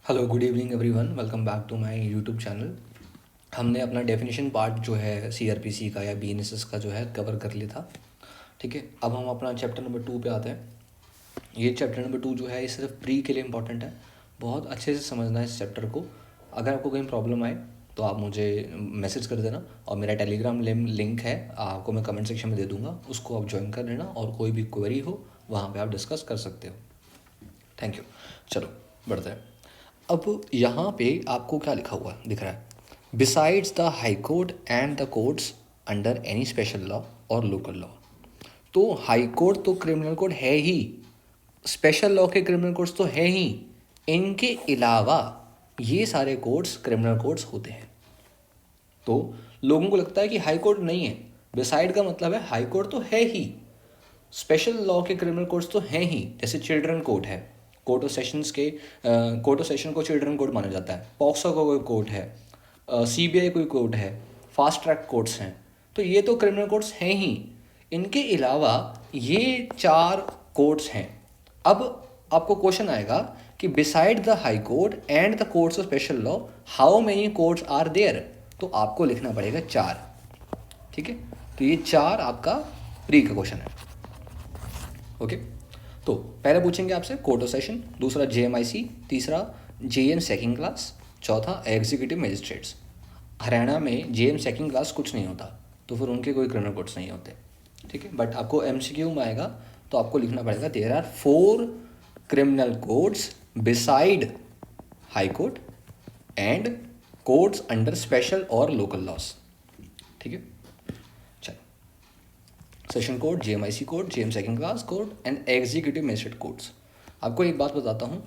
Hello good evening everyone, welcome back to my YouTube channel. हमने अपना definition part जो है सीआरपीसी का या बीएनएसएस का जो है कवर कर लिया था। ठीक है, अब हम अपना चैप्टर नंबर 2 पे आते हैं। ये चैप्टर नंबर 2 जो है ये सिर्फ प्री के लिए इंपॉर्टेंट है। बहुत अच्छे से समझना है इस चैप्टर को। अगर आपको कहीं प्रॉब्लम आए तो आप मुझे मैसेज कर देना, और मेरा टेलीग्राम लिंक है आपको मैं कमेंट सेक्शन में दे दूँगा, उसको आप ज्वाइन कर लेना, और कोई भी क्वेरी हो वहाँ पर आप डिस्कस कर सकते हो। Thank you. चलो बढ़ते हैं। अब यहाँ पे आपको क्या लिखा हुआ दिख रहा है? Besides the high court and the courts under any special law और लोकल लॉ। तो हाई कोर्ट तो क्रिमिनल कोड है ही, स्पेशल लॉ के क्रिमिनल कोड्स तो है ही, इनके अलावा ये सारे कोड्स क्रिमिनल कोड्स होते हैं। तो लोगों को लगता है कि हाई कोर्ट नहीं है, बिसाइड का मतलब है हाई कोर्ट तो है ही, स्पेशल लॉ के क्रिमिनल कोर्ट्स तो हैं ही। जैसे चिल्ड्रन कोर्ट है, कोर्ट ऑफ सेशंस के कोर्ट ऑफ सेशन को चिल्ड्रन कोर्ट माना जाता है। पॉक्सो का कोई कोर्ट है, सीबीआई कोई कोर्ट है, फास्ट ट्रैक कोर्ट्स हैं। तो ये तो क्रिमिनल कोर्ट्स हैं ही। इनके अलावा ये 4 कोर्ट्स हैं। अब आपको क्वेश्चन आएगा कि beside the high court and the courts of special law how many courts are there. तो आपको लिखना पड़ेगा 4। ठीक है, तो ये 4 आपका प्री का क्वेश्चन है। ओके, तो पहले पूछेंगे आपसे कोर्ट ऑफ सेशन, दूसरा जेएमआईसी, तीसरा जेएम सेकंड क्लास, चौथा एग्जीक्यूटिव मजिस्ट्रेट्स। हरियाणा में जेएम सेकंड क्लास कुछ नहीं होता, तो फिर उनके कोई क्रिमिनल कोर्ट्स नहीं होते। ठीक है, बट आपको एमसीक्यू में आएगा तो आपको लिखना पड़ेगा there are 4 criminal courts beside high court and courts under special और लोकल लॉस। ठीक है, session court, JMIC court, JM second class court and executive magistrate courts. आपको एक बात बताता हूँ,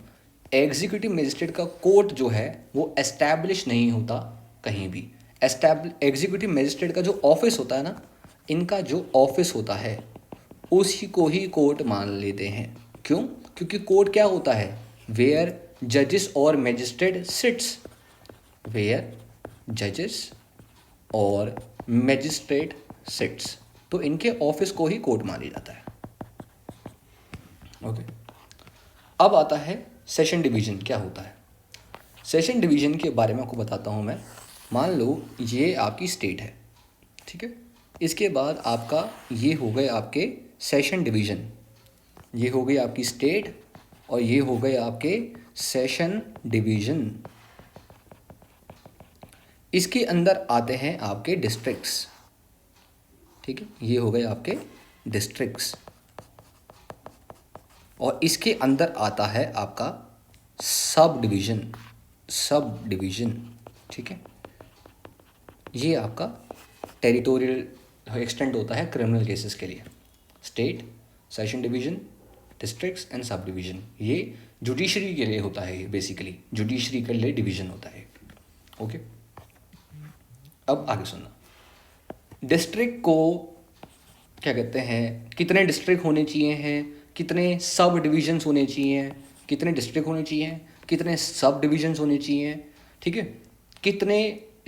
एग्जीक्यूटिव मजिस्ट्रेट का कोर्ट जो है वो एस्टैब्लिश नहीं होता कहीं भी। एग्जीक्यूटिव मजिस्ट्रेट का जो ऑफिस होता है ना, इनका जो ऑफिस होता है उसी को ही कोर्ट मान लेते हैं। क्यों? क्योंकि कोर्ट क्या होता है? वेयर जजेस और मजिस्ट्रेट सिट्स, वेयर जजेस और मजिस्ट्रेट सिट्स, तो इनके ऑफिस को ही कोर्ट माना जाता है। ओके, अब आता है सेशन डिवीजन क्या होता है। सेशन डिवीजन के बारे में आपको बताता हूँ मैं। मान लो ये आपकी स्टेट है, ठीक है। इसके बाद आपका ये हो गए आपके सेशन डिवीजन, ये हो गई आपकी स्टेट, और ये हो गए आपके सेशन डिवीजन। इसके अंदर आते हैं आपके डिस्ट्रिक्ट्स, ठीक है, ये हो गए आपके डिस्ट्रिक्ट्स। और इसके अंदर आता है आपका सब डिवीज़न, सब डिवीज़न, ठीक है। ये आपका टेरिटोरियल एक्सटेंड होता है क्रिमिनल केसेस के लिए। State, session division, districts and sub division, ये जुडिशरी के लिए होता है। ये बेसिकली जुडिशरी के लिए डिवीज़न होता है। ओके, अब आगे सुनना। डिस्ट्रिक्ट को क्या कहते हैं, कितने डिस्ट्रिक्ट होने चाहिए हैं, कितने सब डिवीजन्स होने चाहिए, कितने डिस्ट्रिक्ट होने चाहिए, कितने सब डिवीजन्स होने चाहिए, ठीक है, कितने,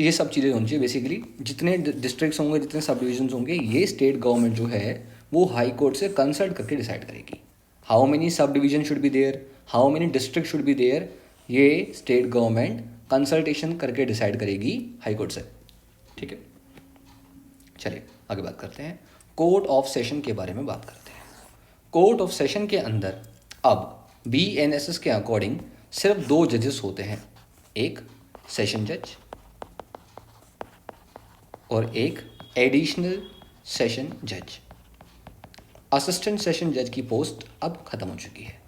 ये सब चीज़ें होनी चाहिए। बेसिकली जितने डिस्ट्रिक्ट्स होंगे, जितने सब डिवीजन्स होंगे, ये स्टेट गवर्नमेंट जो है वो हाई कोर्ट से कंसल्ट करके डिसाइड करेगी। How many sub division should be there, how many district should be there, ये स्टेट गवर्नमेंट कंसल्टेशन करके डिसाइड करेगी हाई कोर्ट से। ठीक है, चलिए आगे बात करते हैं। कोर्ट ऑफ सेशन के बारे में बात करते हैं। कोर्ट ऑफ सेशन के अंदर अब बीएनएसएस के अकॉर्डिंग सिर्फ 2 जजेस होते हैं, एक सेशन जज और एक एडिशनल सेशन जज। असिस्टेंट सेशन जज की पोस्ट अब खत्म हो चुकी है।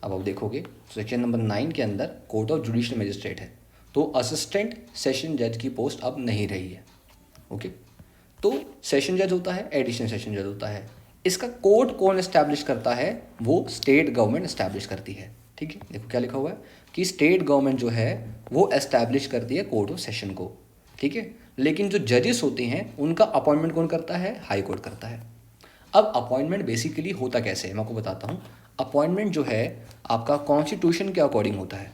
अब आप देखोगे सेक्शन नंबर 9 के अंदर कोर्ट ऑफ जुडिशियल मजिस्ट्रेट है, तो असिस्टेंट सेशन जज की पोस्ट अब नहीं रही है। ओके, तो सेशन जज होता है, एडिशनल सेशन जज होता है। इसका कोर्ट कौन एस्टैब्लिश करता है? वो स्टेट गवर्नमेंट एस्टैब्लिश करती है। ठीक है, देखो क्या लिखा हुआ है कि स्टेट गवर्नमेंट जो है वो एस्टैब्लिश करती है कोर्ट ऑफ सेशन को। ठीक है, लेकिन जो जजेस होते हैं उनका अपॉइंटमेंट कौन करता है? हाई कोर्ट करता है। अब अपॉइंटमेंट बेसिकली होता कैसे है मैं आपको बताता हूँ। अपॉइंटमेंट जो है आपका कॉन्स्टिट्यूशन के अकॉर्डिंग होता है।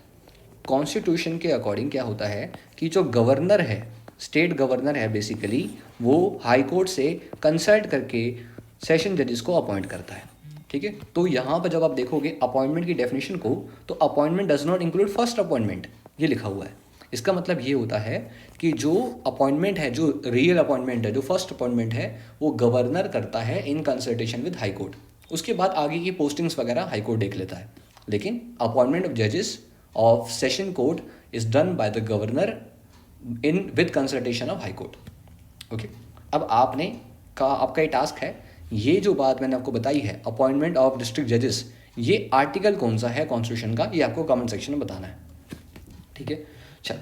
कॉन्स्टिट्यूशन के अकॉर्डिंग क्या होता है कि जो गवर्नर है, स्टेट गवर्नर है बेसिकली, वो हाई कोर्ट से कंसल्ट करके सेशन जजेस को अपॉइंट करता है। ठीक है। तो यहाँ पर जब आप देखोगे अपॉइंटमेंट की डेफिनेशन को, तो appointment does not include first appointment, ये लिखा हुआ है। इसका मतलब ये होता है कि जो अपॉइंटमेंट है, जो रियल अपॉइंटमेंट है, जो फर्स्ट अपॉइंटमेंट है, वो गवर्नर करता है in consultation with high court. उसके बाद आगे की पोस्टिंग्स वगैरह हाई कोर्ट देख लेता है, लेकिन अपॉइंटमेंट ऑफ जजेस of session court is done by the governor in with consultation of high court. Okay, अब आपका ये टास्क है, ये जो बात मैंने आपको बताई है अपॉइंटमेंट ऑफ डिस्ट्रिक्ट जजेस, ये आर्टिकल कौन सा है कॉन्स्टिट्यूशन का, ये आपको कमेंट सेक्शन में बताना है। ठीक है, चल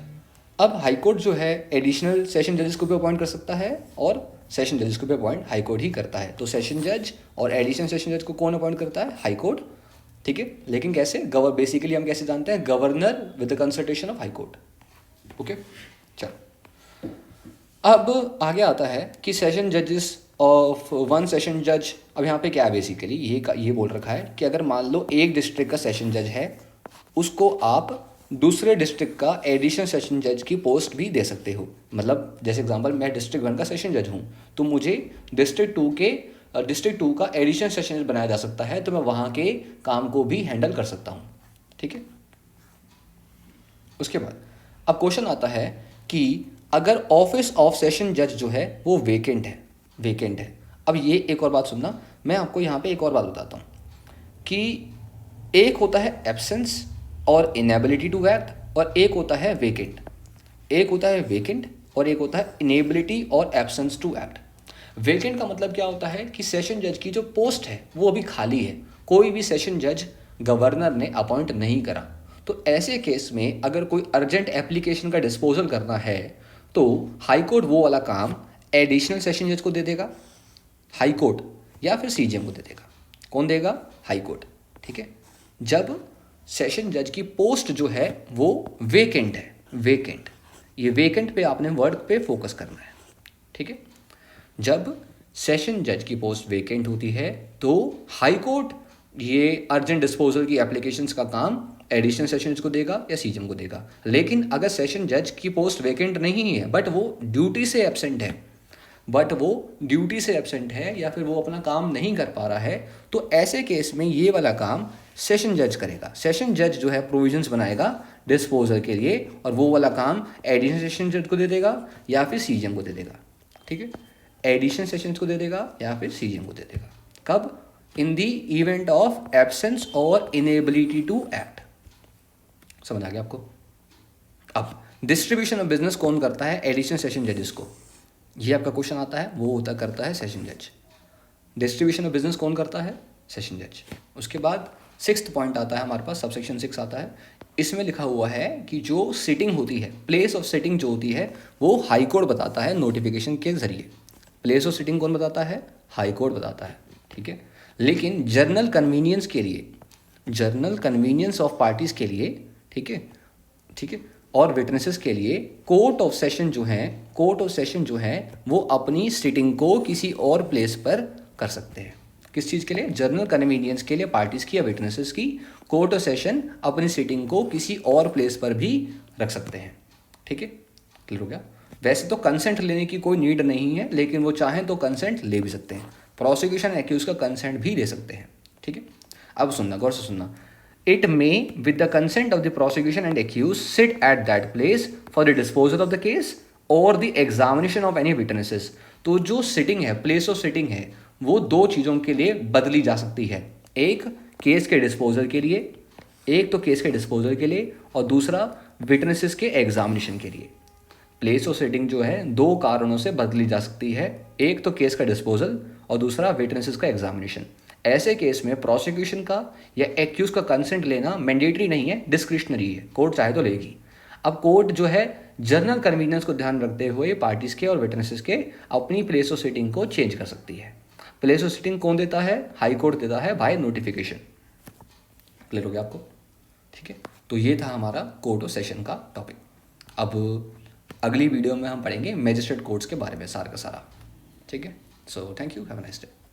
अब हाई कोर्ट जो है एडिशनल सेशन जजेस को भी अपॉइंट कर सकता है और सेशन जजेस को भी अपॉइंट हाई कोर्ट ही करता है। तो सेशन जज और एडिशनल सेशन जज को कौन अपॉइंट करता है? High court. ठीक है, लेकिन कैसे? बेसिकली हम कैसे जानते हैं? Governor with the consultation of high court. Okay, चल अब आगे आता है कि सेशन जजेस ऑफ वन सेशन जज। अब यहाँ पे क्या है बेसिकली ये बोल रखा है कि अगर मान लो एक डिस्ट्रिक्ट का सेशन जज है, उसको आप दूसरे डिस्ट्रिक्ट का एडिशनल सेशन जज की पोस्ट भी दे सकते हो। मतलब जैसे एग्जांपल, मैं डिस्ट्रिक्ट 1 का सेशन जज हूँ, तो मुझे डिस्ट्रिक्ट 2 का एडिशनल सेशन जज बनाया जा सकता है, तो मैं वहाँ के काम को भी हैंडल कर सकता हूँ। ठीक है, उसके बाद अब क्वेश्चन आता है कि अगर ऑफिस ऑफ सेशन जज जो है वो वेकेंट है। अब ये एक और बात सुनना, मैं आपको यहाँ पे एक और बात बताता हूँ कि एक होता है एब्सेंस और इनेबिलिटी टू एक्ट, और एक होता है वेकेंट। एक होता है वेकेंट और एक होता है इनेबिलिटी और एब्सेंस टू एक्ट। वेकेंट का मतलब क्या होता है कि सेशन जज की जो पोस्ट है वो अभी खाली है, कोई भी सेशन जज गवर्नर ने अपॉइंट नहीं करा। तो ऐसे केस में अगर कोई अर्जेंट एप्लीकेशन का डिस्पोजल करना है, तो हाई कोर्ट वो वाला काम एडिशनल सेशन जज को दे देगा, हाई कोर्ट, या फिर सीजीएम को दे देगा। कौन देगा? High court. ठीक है, जब सेशन जज की पोस्ट जो है वो वेकेंट है, वेकेंट, ये वेकेंट पे आपने वर्ड पे फोकस करना है। ठीक है, जब सेशन जज की पोस्ट वेकेंट होती है तो हाई कोर्ट ये अर्जेंट डिस्पोजल की एप्लीकेशंस का काम एडिशनल सेशन जज को देगा या सीजीएम को देगा। लेकिन अगर सेशन जज की पोस्ट वेकेंट नहीं है बट वो ड्यूटी से एब्सेंट है या फिर वो अपना काम नहीं कर पा रहा है, तो ऐसे केस में ये वाला काम सेशन जज करेगा। सेशन जज जो है प्रोविजंस बनाएगा डिस्पोजल के लिए, और वो वाला काम एडिशनल सेशन जज को दे देगा या फिर सीजीएम को दे देगा। ठीक है, एडिशनल सेशन को दे देगा या फिर सीजीएम को दे देगा। कब? इन दी इवेंट ऑफ एब्सेंस और इनेबिलिटी टू एक्ट। समझ आ गया आपको? अब डिस्ट्रीब्यूशन ऑफ बिजनेस कौन करता है? एडिशनल सेशन जजेस को। ये आपका क्वेश्चन आता है, वो करता है सेशन जज। डिस्ट्रीब्यूशन ऑफ बिजनेस कौन करता है? सेशन जज। उसके बाद 6th पॉइंट आता है हमारे पास, सबसेक्शन 6 आता है। इसमें लिखा हुआ है कि जो सिटिंग होती है, प्लेस ऑफ सिटिंग जो होती है, वो हाई कोर्ट बताता है नोटिफिकेशन के जरिए। प्लेस ऑफ सिटिंग कौन बताता है? हाई कोर्ट बताता है। ठीक है, लेकिन जर्नल कन्वीनियंस ऑफ पार्टीज के लिए, ठीक है, और विटनेसेस के लिए कोर्ट ऑफ सेशन जो है वो अपनी सिटिंग को किसी और प्लेस पर कर सकते हैं। किस चीज़ के लिए? जर्नल कन्वीनियंस के लिए पार्टीज की या विटनेसेस की कोर्ट ऑफ सेशन अपनी सिटिंग को किसी और प्लेस पर भी रख सकते हैं। ठीक है, क्लियर हो गया? वैसे तो कंसेंट लेने की कोई नीड नहीं है, लेकिन वो चाहें तो कंसेंट ले भी सकते हैं। प्रोसिक्यूशन एक्यूज का कंसेंट भी ले सकते हैं। ठीक है, अब सुनना, गौर से सुनना। It may, with the consent of the prosecution and accused, sit at that place for the disposal of the case or the examination of any witnesses. तो जो सिटिंग है, प्लेस ऑफ सिटिंग है, वो दो चीज़ों के लिए बदली जा सकती है। एक केस के डिस्पोजल के लिए, और दूसरा विटनेसेस के एग्जामिनेशन के लिए। प्लेस ऑफ सिटिंग जो है दो कारणों से बदली जा सकती है, एक तो केस का डिस्पोजल और दूसरा विटनेसेस का एग्जामिनेशन। ऐसे केस में प्रोसिक्यूशन का या एक्यूज का कंसेंट लेना मैंडेटरी नहीं है, डिस्क्रिशनरी है, कोर्ट चाहे तो लेगी। अब कोर्ट जो है जर्नल कन्वीनियंस को ध्यान रखते हुए पार्टीज के और विटनेसेस के अपनी प्लेस ऑफ सिटिंग को चेंज कर सकती है। प्लेस ऑफ सिटिंग कौन देता है? हाई कोर्ट देता है बाय नोटिफिकेशन। क्लियर हो गया आपको? ठीक है, तो ये था हमारा कोर्ट ऑफ सेशन का टॉपिक। अब अगली वीडियो में हम पढ़ेंगे मैजिस्ट्रेट कोर्ट्स के बारे में सारा का सारा। ठीक है, so thank you, have a nice day.